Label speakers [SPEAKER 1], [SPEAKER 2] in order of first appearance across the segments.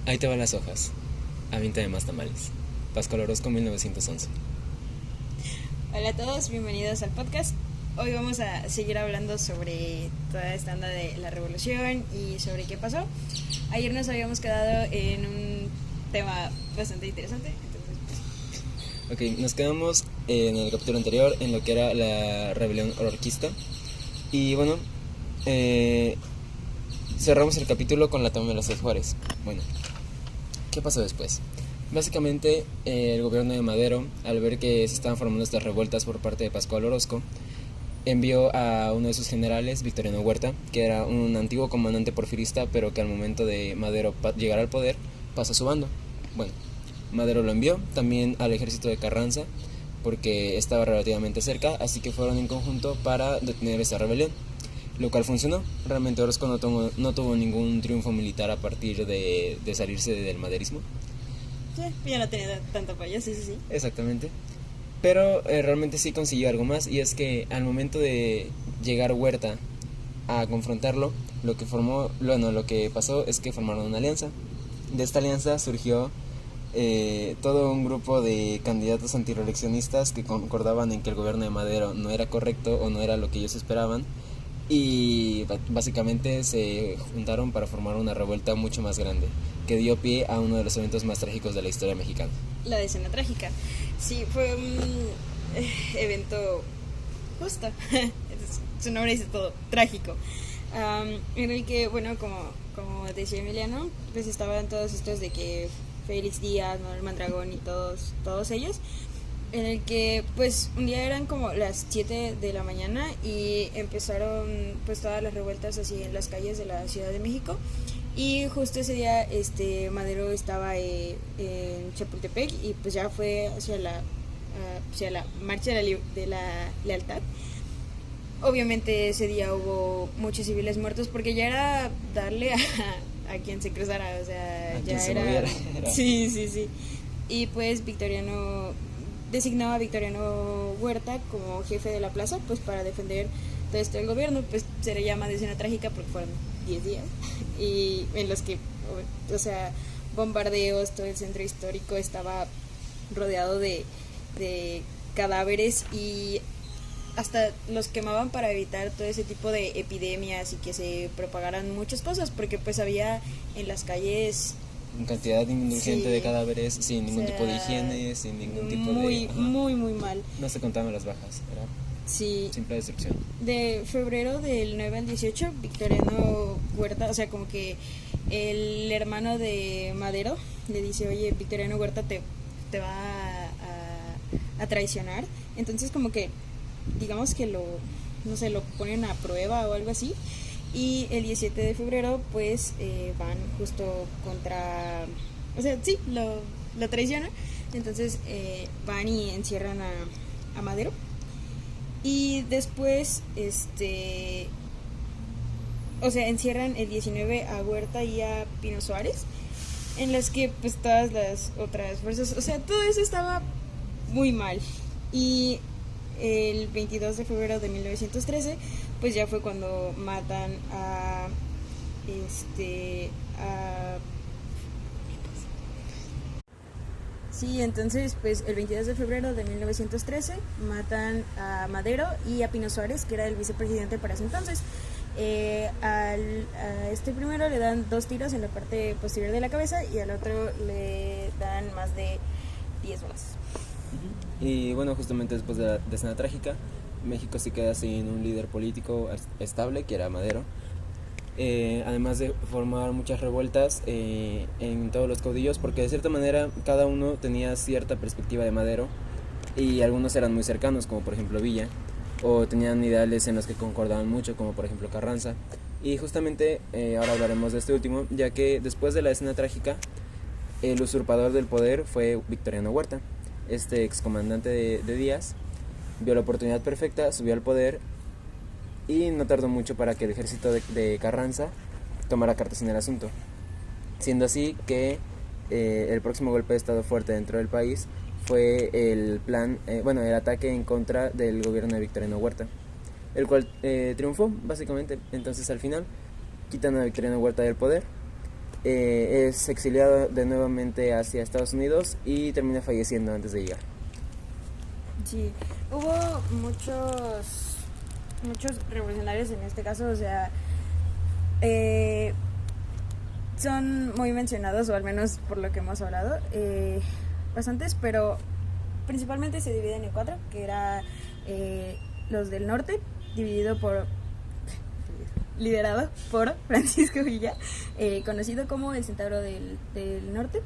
[SPEAKER 1] Ahí te van las hojas. Aviéntame más tamales. Pascual Orozco, 1911.
[SPEAKER 2] Hola a todos, bienvenidos al podcast. Hoy vamos a seguir hablando sobre toda esta onda de la revolución y sobre qué pasó. Ayer nos habíamos quedado en un tema bastante interesante, entonces
[SPEAKER 1] Ok, nos quedamos en el capítulo anterior en lo que era la rebelión orquista. Y bueno, cerramos el capítulo con la toma de las Tres Juárez. Bueno, ¿qué pasó después? Básicamente, el gobierno de Madero, al ver que se estaban formando estas revueltas por parte de Pascual Orozco, envió a uno de sus generales, Victoriano Huerta, que era un antiguo comandante porfirista, pero que al momento de Madero llegar al poder, pasó a su bando. Bueno, Madero lo envió también al ejército de Carranza, porque estaba relativamente cerca, así que fueron en conjunto para detener esta rebelión, lo cual funcionó. Realmente Orozco no tuvo ningún triunfo militar a partir de salirse del maderismo.
[SPEAKER 2] sí, ya no tenía tanto apoyo, sí.
[SPEAKER 1] Exactamente. Pero realmente sí consiguió algo más, y es que al momento de llegar Huerta a confrontarlo, lo que pasó es que formaron una alianza. De esta alianza surgió todo un grupo de candidatos antireeleccionistas que concordaban en que el gobierno de Madero no era correcto o no era lo que ellos esperaban, y básicamente se juntaron para formar una revuelta mucho más grande, que dio pie a uno de los eventos más trágicos de la historia mexicana.
[SPEAKER 2] la decena trágica. Sí, fue un evento justo, su nombre dice todo, trágico. En el que, bueno, como decía Emiliano, pues estaban todos estos de que Félix Díaz, Manuel Mondragón y todos ellos, en el que pues un día eran como las 7 de la mañana y empezaron pues todas las revueltas así en las calles de la Ciudad de México. Y justo ese día Madero estaba en Chapultepec y pues ya fue hacia la marcha de la lealtad. Obviamente ese día hubo muchos civiles muertos porque ya era darle a quien se cruzara, o sea,
[SPEAKER 1] A
[SPEAKER 2] ya
[SPEAKER 1] se
[SPEAKER 2] era...
[SPEAKER 1] moviera.
[SPEAKER 2] Sí. Y pues designaba a Victoriano Huerta como jefe de la plaza, pues para defender todo esto del gobierno. Pues se le llama decena trágica porque fueron 10 días y en los que, o sea, bombardeos, todo el centro histórico estaba rodeado de cadáveres y hasta los quemaban para evitar todo ese tipo de epidemias y que se propagaran muchas cosas, porque pues había en las calles
[SPEAKER 1] Cantidad indulgente
[SPEAKER 2] sí,
[SPEAKER 1] de cadáveres sin ningún
[SPEAKER 2] o sea,
[SPEAKER 1] tipo de higiene, sin ningún tipo
[SPEAKER 2] muy,
[SPEAKER 1] de... Ajá.
[SPEAKER 2] muy mal.
[SPEAKER 1] No se contaban las bajas, era
[SPEAKER 2] Sí,
[SPEAKER 1] simple destrucción.
[SPEAKER 2] de febrero del 9 al 18, Victoriano Huerta, o sea, como que el hermano de Madero le dice, oye, Victoriano Huerta te va a traicionar. Entonces como que, digamos que no sé, lo ponen a prueba o algo así. Y el 17 de febrero pues van justo contra, o sea, sí, lo traicionan. Entonces van y encierran a Madero. Y después, o sea, encierran el 19 a Huerta y a Pino Suárez, en las que pues todas las otras fuerzas, o sea, todo eso estaba muy mal. Y el 22 de febrero de 1913, pues ya fue cuando matan a Sí, entonces, pues el 22 de febrero de 1913 matan a Madero y a Pino Suárez, que era el vicepresidente para ese entonces. A este primero le dan 2 tiros en la parte posterior de la cabeza y al otro le dan más de 10 balas.
[SPEAKER 1] Y bueno, justamente después de la escena trágica, México se queda sin un líder político estable, que era Madero. Además de formar muchas revueltas en todos los caudillos, porque de cierta manera cada uno tenía cierta perspectiva de Madero, y algunos eran muy cercanos, como por ejemplo Villa, o tenían ideales en los que concordaban mucho, como por ejemplo Carranza. Y justamente ahora hablaremos de este último, ya que después de la escena trágica, el usurpador del poder fue Victoriano Huerta. Este excomandante de Díaz vio la oportunidad perfecta, subió al poder, y no tardó mucho para que el ejército de Carranza tomara cartas en el asunto, siendo así que el próximo golpe de estado fuerte dentro del país fue el ataque en contra del gobierno de Victoriano Huerta, el cual triunfó básicamente. Entonces al final quitan a Victoriano Huerta del poder es exiliado de nuevamente hacia Estados Unidos y termina falleciendo antes de llegar.
[SPEAKER 2] Sí, hubo muchos revolucionarios en este caso, o sea, son muy mencionados, o al menos por lo que hemos hablado, bastantes, pero principalmente se dividen en cuatro, que era los del norte, liderado por Francisco Villa, conocido como el Centauro del Norte.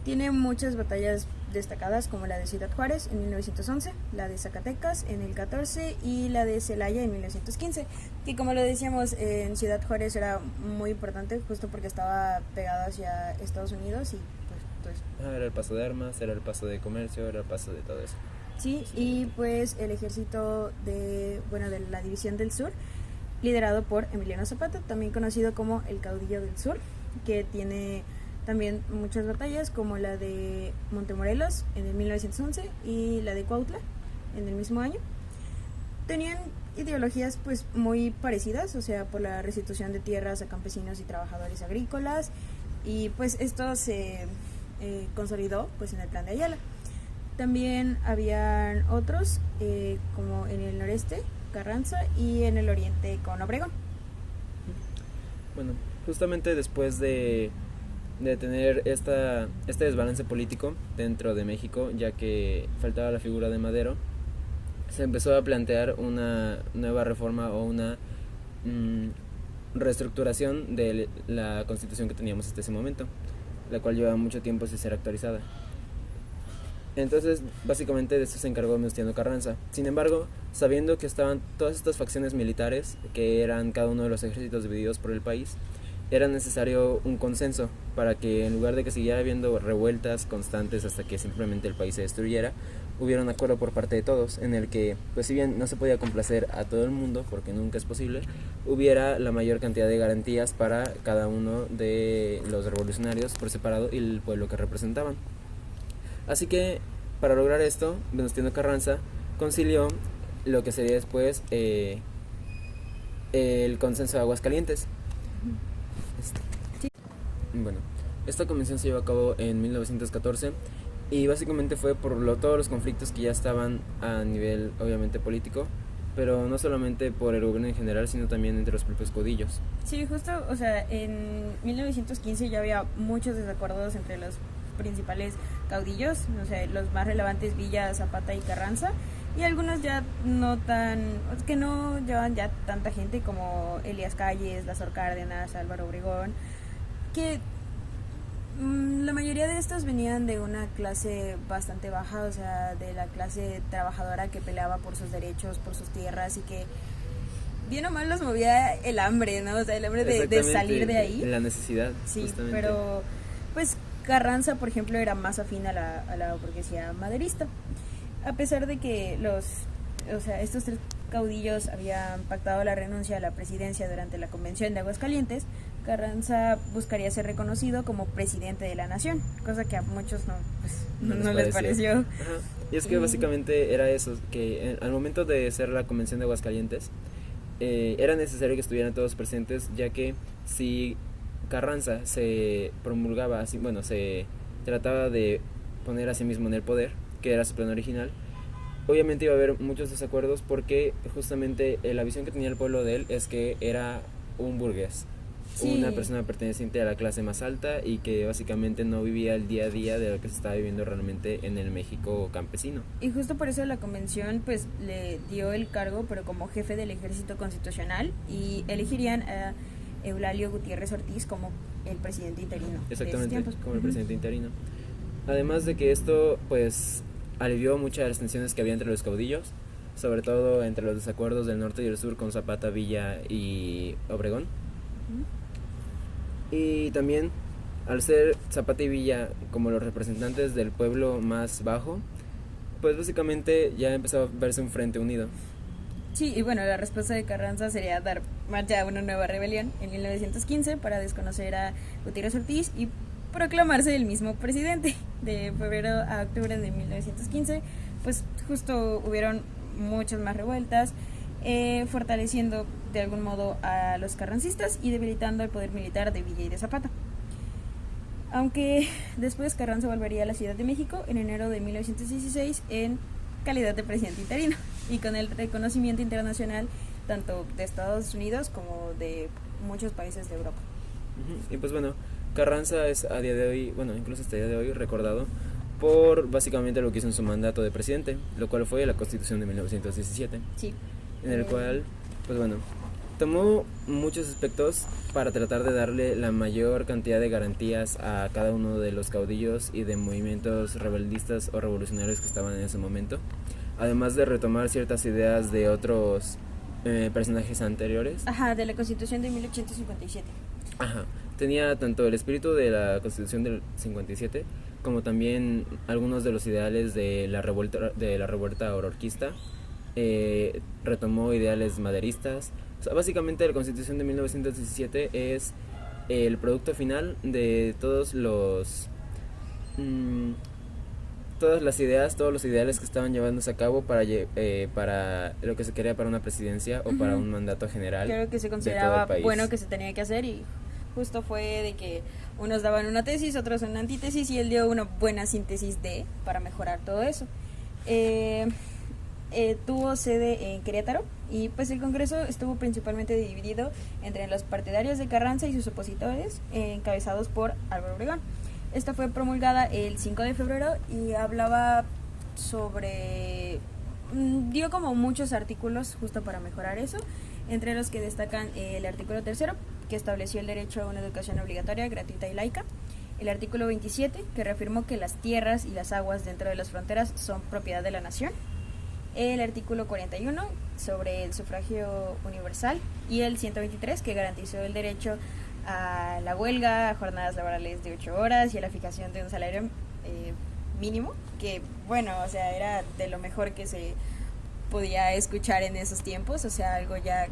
[SPEAKER 2] Tiene muchas batallas destacadas, como la de Ciudad Juárez en 1911, la de Zacatecas en el 14 y la de Celaya en 1915, que como lo decíamos, en Ciudad Juárez era muy importante justo porque estaba pegado hacia Estados Unidos y pues
[SPEAKER 1] era el paso de armas, era el paso de comercio, era el paso de todo eso.
[SPEAKER 2] Sí, y pues el ejército de la División del Sur, liderado por Emiliano Zapata, también conocido como el Caudillo del Sur, que tiene también muchas batallas, como la de Montemorelos en el 1911 y la de Cuautla en el mismo año. Tenían ideologías pues muy parecidas, o sea, por la restitución de tierras a campesinos y trabajadores agrícolas, y pues esto se consolidó pues en el Plan de Ayala. También habían otros, como en el noreste, Carranza, y en el oriente con Obregón.
[SPEAKER 1] Bueno, justamente después de tener este desbalance político dentro de México, ya que faltaba la figura de Madero, se empezó a plantear una nueva reforma o una reestructuración de la Constitución que teníamos hasta ese momento, la cual llevaba mucho tiempo sin ser actualizada. Entonces, básicamente de esto se encargó Venustiano Carranza. Sin embargo, sabiendo que estaban todas estas facciones militares, que eran cada uno de los ejércitos divididos por el país, era necesario un consenso para que, en lugar de que siguiera habiendo revueltas constantes hasta que simplemente el país se destruyera, hubiera un acuerdo por parte de todos en el que, pues si bien no se podía complacer a todo el mundo, porque nunca es posible, hubiera la mayor cantidad de garantías para cada uno de los revolucionarios por separado y el pueblo que representaban. Así que, para lograr esto, Venustiano Carranza concilió lo que sería después el consenso de Aguascalientes. Bueno, esta convención se llevó a cabo en 1914 y básicamente fue por todos los conflictos que ya estaban a nivel, obviamente, político, pero no solamente por el gobierno en general, sino también entre los propios caudillos.
[SPEAKER 2] Sí, justo, o sea, en 1915 ya había muchos desacuerdos entre los principales caudillos, o sea, los más relevantes, Villa, Zapata y Carranza, y algunos ya que no llevan ya tanta gente, como Elías Calles, Lázaro Cárdenas, Álvaro Obregón, que la mayoría de estos venían de una clase bastante baja, o sea, de la clase trabajadora que peleaba por sus derechos, por sus tierras, y que bien o mal los movía el hambre, ¿no? O sea, el hambre de salir de ahí.
[SPEAKER 1] La necesidad.
[SPEAKER 2] Sí,
[SPEAKER 1] justamente.
[SPEAKER 2] Pero pues Carranza, por ejemplo, era más afín a la burguesía maderista. A pesar de que estos tres caudillos habían pactado la renuncia a la presidencia durante la Convención de Aguascalientes, Carranza buscaría ser reconocido como presidente de la nación, cosa que a muchos no les pareció.
[SPEAKER 1] Ajá. Y es que básicamente era eso, que al momento de ser la Convención de Aguascalientes, era necesario que estuvieran todos presentes, ya que si Carranza se promulgaba, se trataba de poner a sí mismo en el poder, que era su plan original, obviamente iba a haber muchos desacuerdos, porque justamente la visión que tenía el pueblo de él es que era un burgués. Sí. Una persona perteneciente a la clase más alta y que básicamente no vivía el día a día de lo que se estaba viviendo realmente en el México campesino.
[SPEAKER 2] Y justo por eso la convención pues le dio el cargo, pero como jefe del ejército constitucional, y elegirían a Eulalio Gutiérrez Ortiz como el presidente interino.
[SPEAKER 1] Exactamente, como el presidente interino. Además de que esto pues alivió muchas de las tensiones que había entre los caudillos, sobre todo entre los desacuerdos del norte y del sur con Zapata, Villa y Obregón. Y también, al ser Zapata y Villa como los representantes del pueblo más bajo, pues básicamente ya empezó a verse un frente unido.
[SPEAKER 2] Sí, y bueno, la respuesta de Carranza sería dar marcha a una nueva rebelión en 1915 para desconocer a Gutiérrez Ortiz y proclamarse el mismo presidente. De febrero a octubre de 1915, pues justo hubieron muchas más revueltas, fortaleciendo de algún modo a los carrancistas y debilitando el poder militar de Villa y de Zapata. aunque después Carranza volvería a la Ciudad de México en enero de 1916 en calidad de presidente interino y con el reconocimiento internacional tanto de Estados Unidos como de muchos países de Europa.
[SPEAKER 1] Y pues bueno, Carranza es a día de hoy, bueno, incluso hasta el día de hoy, recordado por básicamente lo que hizo en su mandato de presidente, lo cual fue la Constitución de 1917,
[SPEAKER 2] Sí.
[SPEAKER 1] en el cual, pues bueno, tomó muchos aspectos para tratar de darle la mayor cantidad de garantías a cada uno de los caudillos y de movimientos rebeldistas o revolucionarios que estaban en ese momento, además de retomar ciertas ideas de otros personajes anteriores.
[SPEAKER 2] Ajá, de la Constitución de 1857.
[SPEAKER 1] Ajá, tenía tanto el espíritu de la Constitución del 57 como también algunos de los ideales de la revuelta oroquista. Retomó ideales maderistas. O sea, básicamente la Constitución de 1917 es el producto final de todas las ideas, todos los ideales que estaban llevándose a cabo para lo que se quería para una presidencia o para un mandato general.
[SPEAKER 2] Creo que se consideraba bueno que se tenía que hacer y justo fue de que unos daban una tesis, otros una antítesis y él dio una buena síntesis para mejorar todo eso. Tuvo sede en Querétaro y pues el Congreso estuvo principalmente dividido entre los partidarios de Carranza y sus opositores, encabezados por Álvaro Obregón. Esta fue promulgada el 5 de febrero y hablaba sobre... dio como muchos artículos justo para mejorar eso, entre los que destacan el artículo 3, que estableció el derecho a una educación obligatoria, gratuita y laica, el artículo 27, que reafirmó que las tierras y las aguas dentro de las fronteras son propiedad de la nación, el artículo 41 sobre el sufragio universal y el 123, que garantizó el derecho a la huelga, a jornadas laborales de 8 horas y a la fijación de un salario mínimo, que bueno, o sea, era de lo mejor que se podía escuchar en esos tiempos, o sea, algo ya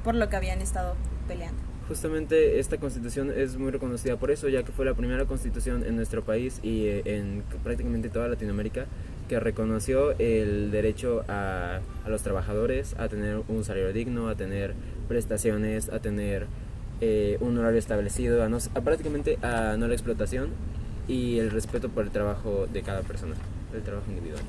[SPEAKER 2] por lo que habían estado peleando.
[SPEAKER 1] Justamente esta constitución es muy reconocida por eso, ya que fue la primera constitución en nuestro país y en prácticamente toda Latinoamérica que reconoció el derecho a los trabajadores a tener un salario digno, a tener prestaciones, a tener un horario establecido, prácticamente a no la explotación y el respeto por el trabajo de cada persona, el trabajo individual.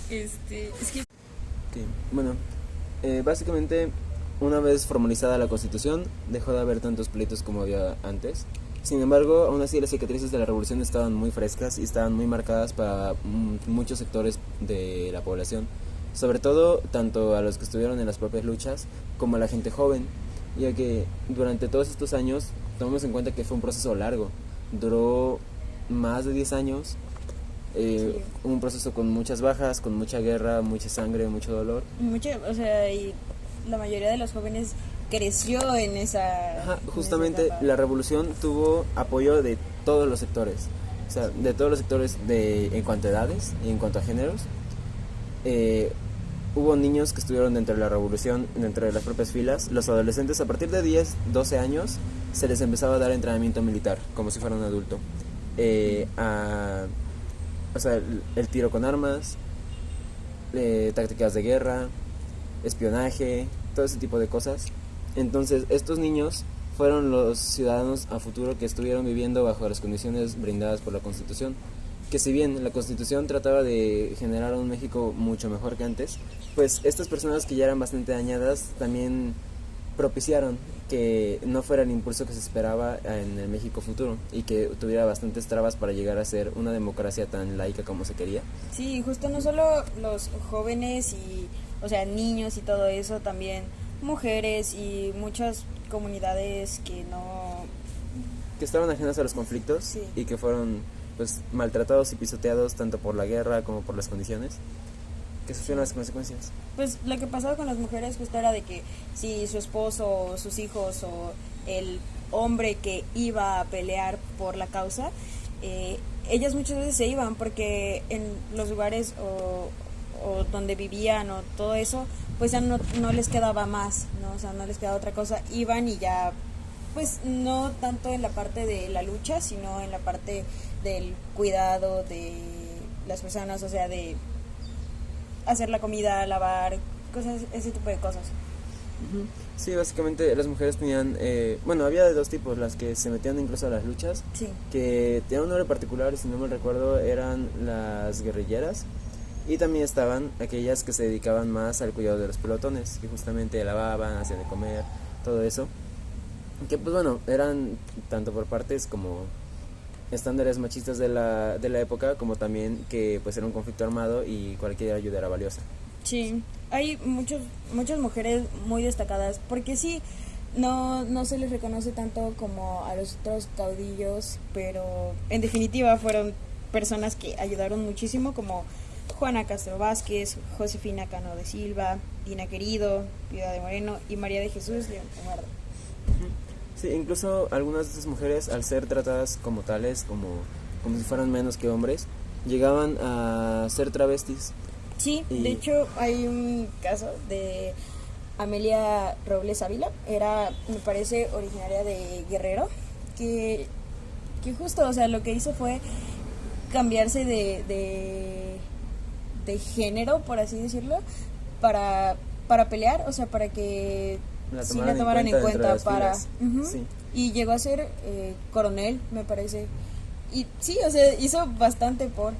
[SPEAKER 2] Sí. Es que...
[SPEAKER 1] Sí. Bueno, básicamente una vez formalizada la Constitución dejó de haber tantos pleitos como había antes. Sin embargo, aún así las cicatrices de la revolución estaban muy frescas y estaban muy marcadas para muchos sectores de la población, sobre todo tanto a los que estuvieron en las propias luchas como a la gente joven, ya que durante todos estos años tomemos en cuenta que fue un proceso largo, duró más de 10 años.
[SPEAKER 2] Sí.
[SPEAKER 1] Un proceso con muchas bajas, con mucha guerra, mucha sangre, mucho dolor.
[SPEAKER 2] O sea, y la mayoría de los jóvenes creció en esa...
[SPEAKER 1] Ajá, justamente la revolución tuvo apoyo de todos los sectores, o sea, de todos los sectores en cuanto a edades y en cuanto a géneros. Hubo niños que estuvieron dentro de la revolución, dentro de las propias filas. Los adolescentes a partir de 10, 12 años se les empezaba a dar entrenamiento militar, como si fuera un adulto. O sea, el tiro con armas, tácticas de guerra, espionaje, todo ese tipo de cosas. Entonces, estos niños fueron los ciudadanos a futuro que estuvieron viviendo bajo las condiciones brindadas por la Constitución. Que si bien la Constitución trataba de generar un México mucho mejor que antes, pues estas personas que ya eran bastante dañadas también propiciaron que no fuera el impulso que se esperaba en el México futuro y que tuviera bastantes trabas para llegar a ser una democracia tan laica como se quería.
[SPEAKER 2] Sí, justo no solo los jóvenes y, o sea, niños y todo eso, también mujeres y muchas comunidades que
[SPEAKER 1] estaban ajenas a los conflictos, sí, y que fueron pues maltratados y pisoteados tanto por la guerra como por las condiciones, que sufrieron las consecuencias.
[SPEAKER 2] Pues lo que pasaba con las mujeres justo era de que si su esposo o sus hijos o el hombre que iba a pelear por la causa, ellas muchas veces se iban porque en los lugares o donde vivían o todo eso, pues ya no les quedaba más, ¿no? O sea, no les quedaba otra cosa, iban y ya, pues no tanto en la parte de la lucha, sino en la parte del cuidado de las personas, o sea, de hacer la comida, lavar, cosas, ese tipo de cosas.
[SPEAKER 1] Ujú. Sí, básicamente las mujeres tenían, bueno, había de dos tipos, las que se metían incluso a las luchas,
[SPEAKER 2] Sí.
[SPEAKER 1] que tenían un nombre particular, si no me recuerdo, eran las guerrilleras, y también estaban aquellas que se dedicaban más al cuidado de los pelotones, que justamente lavaban, hacían de comer, todo eso, que pues bueno, eran tanto por partes como estándares machistas de la época, como también que pues era un conflicto armado y cualquier ayuda era valiosa.
[SPEAKER 2] Sí, hay muchas mujeres muy destacadas, porque sí, no se les reconoce tanto como a los otros caudillos, pero en definitiva fueron personas que ayudaron muchísimo, como Juana Castro Vázquez, Josefina Cano de Silva, Dina Querido, Piedad de Moreno y María de Jesús León Eduardo.
[SPEAKER 1] Sí, incluso algunas de estas mujeres, al ser tratadas como tales, como si fueran menos que hombres, llegaban a ser travestis.
[SPEAKER 2] Sí,
[SPEAKER 1] Y-
[SPEAKER 2] de hecho hay un caso de Amelia Robles Ávila, era, me parece, originaria de Guerrero, que justo, o sea, lo que hizo fue cambiarse de género, por así decirlo, para pelear, o sea, para que sí la tomaran en
[SPEAKER 1] dentro de
[SPEAKER 2] cuenta
[SPEAKER 1] las
[SPEAKER 2] para...
[SPEAKER 1] filas.
[SPEAKER 2] Ujú.
[SPEAKER 1] Sí.
[SPEAKER 2] Y llegó a ser coronel, me parece. Y sí, o sea, hizo bastante por...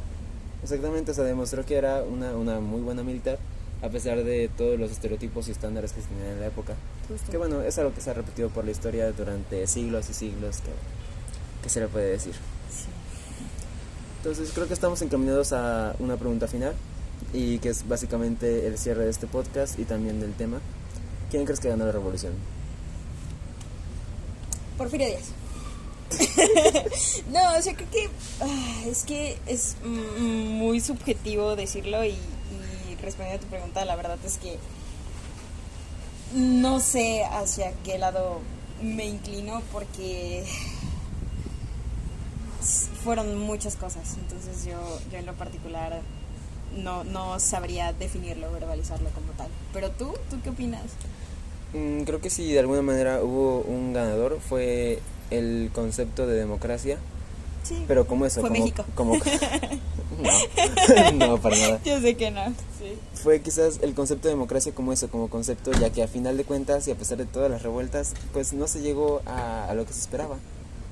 [SPEAKER 1] Exactamente, o sea, demostró que era una muy buena militar, a pesar de todos los estereotipos y estándares que se tenían en la época.
[SPEAKER 2] Justo.
[SPEAKER 1] Que bueno, es algo que se ha repetido por la historia durante siglos y siglos, que se le puede decir.
[SPEAKER 2] Sí.
[SPEAKER 1] Entonces creo que estamos encaminados a una pregunta final, y que es básicamente el cierre de este podcast y también del tema. ¿Quién crees que ganó la revolución?
[SPEAKER 2] Porfirio Díaz. No, o sea, creo que es que es muy subjetivo decirlo y respondiendo a tu pregunta, la verdad es que no sé hacia qué lado me inclino porque fueron muchas cosas, entonces yo en lo particular no sabría definirlo, verbalizarlo como tal. Pero ¿tú qué opinas?
[SPEAKER 1] Creo que si de alguna manera hubo un ganador fue el concepto de democracia,
[SPEAKER 2] Sí,
[SPEAKER 1] pero como eso,
[SPEAKER 2] fue
[SPEAKER 1] como,
[SPEAKER 2] México.
[SPEAKER 1] como no, para nada.
[SPEAKER 2] Yo sé que no, sí.
[SPEAKER 1] Fue quizás el concepto de democracia como eso, como concepto, ya que a final de cuentas y a pesar de todas las revueltas, pues no se llegó a lo que se esperaba,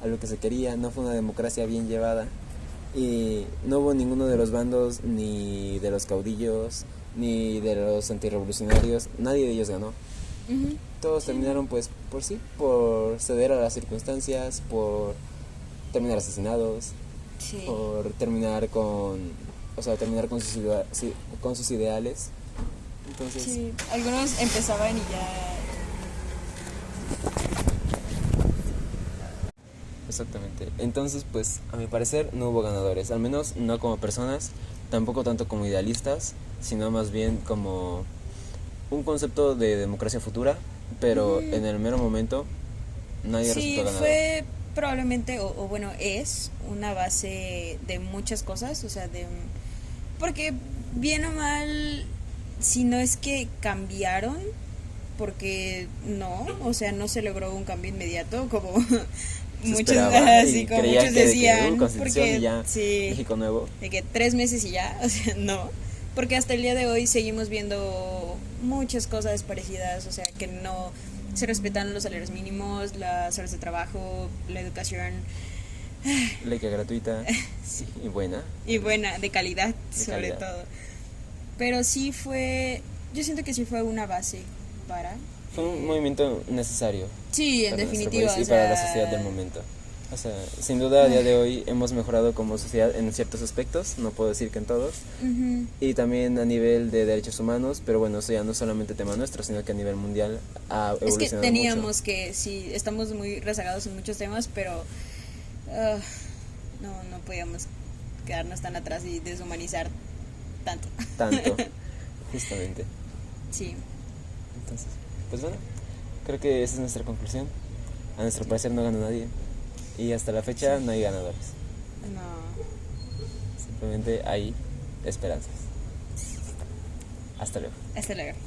[SPEAKER 1] a lo que se quería, no fue una democracia bien llevada y no hubo ninguno de los bandos, ni de los caudillos, ni de los antirrevolucionarios, nadie de ellos ganó.
[SPEAKER 2] Ujú.
[SPEAKER 1] Todos
[SPEAKER 2] Sí.
[SPEAKER 1] terminaron pues por ceder a las circunstancias, por terminar asesinados,
[SPEAKER 2] Sí.
[SPEAKER 1] por terminar terminar con sus ideales. Entonces,
[SPEAKER 2] Sí, algunos empezaban y ya...
[SPEAKER 1] exactamente. Entonces, pues a mi parecer no hubo ganadores, al menos no como personas, tampoco tanto como idealistas, sino más bien como un concepto de democracia futura, pero en el mero momento nadie
[SPEAKER 2] Sí,
[SPEAKER 1] resultó ganador.
[SPEAKER 2] fue probablemente, o bueno, es una base de muchas cosas, o sea, porque bien o mal, si no es que cambiaron, porque no, o sea, no se logró un cambio inmediato, como
[SPEAKER 1] Se
[SPEAKER 2] muchos,
[SPEAKER 1] esperaba
[SPEAKER 2] así
[SPEAKER 1] y
[SPEAKER 2] como
[SPEAKER 1] creían
[SPEAKER 2] muchos
[SPEAKER 1] que de que
[SPEAKER 2] decían,
[SPEAKER 1] constitución
[SPEAKER 2] porque
[SPEAKER 1] y ya
[SPEAKER 2] sí,
[SPEAKER 1] México nuevo.
[SPEAKER 2] de que 3 meses y ya, o sea, no, porque hasta el día de hoy seguimos viendo muchas cosas parecidas, o sea, que no se respetan los salarios mínimos, las horas de trabajo, la educación
[SPEAKER 1] Laica gratuita
[SPEAKER 2] sí,
[SPEAKER 1] y buena.
[SPEAKER 2] y buena, de calidad sobre
[SPEAKER 1] calidad.
[SPEAKER 2] todo. Pero sí fue, yo siento que sí fue una base para...
[SPEAKER 1] Fue un movimiento necesario
[SPEAKER 2] Sí, en
[SPEAKER 1] para nuestro
[SPEAKER 2] definitiva.
[SPEAKER 1] país y
[SPEAKER 2] o sea,
[SPEAKER 1] para la sociedad del momento. O sea, sin duda a día de hoy hemos mejorado como sociedad en ciertos aspectos, no puedo decir que en todos,
[SPEAKER 2] ujú.
[SPEAKER 1] y también a nivel de derechos humanos, pero bueno, eso ya no es solamente tema nuestro, sino que a nivel mundial ha
[SPEAKER 2] Es que
[SPEAKER 1] evolucionado
[SPEAKER 2] teníamos
[SPEAKER 1] mucho.
[SPEAKER 2] que, sí, estamos muy rezagados en muchos temas, pero no podíamos quedarnos tan atrás y deshumanizar tanto.
[SPEAKER 1] Tanto, justamente.
[SPEAKER 2] Sí,
[SPEAKER 1] Entonces, pues bueno, creo que esa es nuestra conclusión. A nuestro parecer no ganó nadie, y hasta la fecha no hay ganadores.
[SPEAKER 2] no,
[SPEAKER 1] Simplemente hay esperanzas. Hasta luego.
[SPEAKER 2] hasta luego.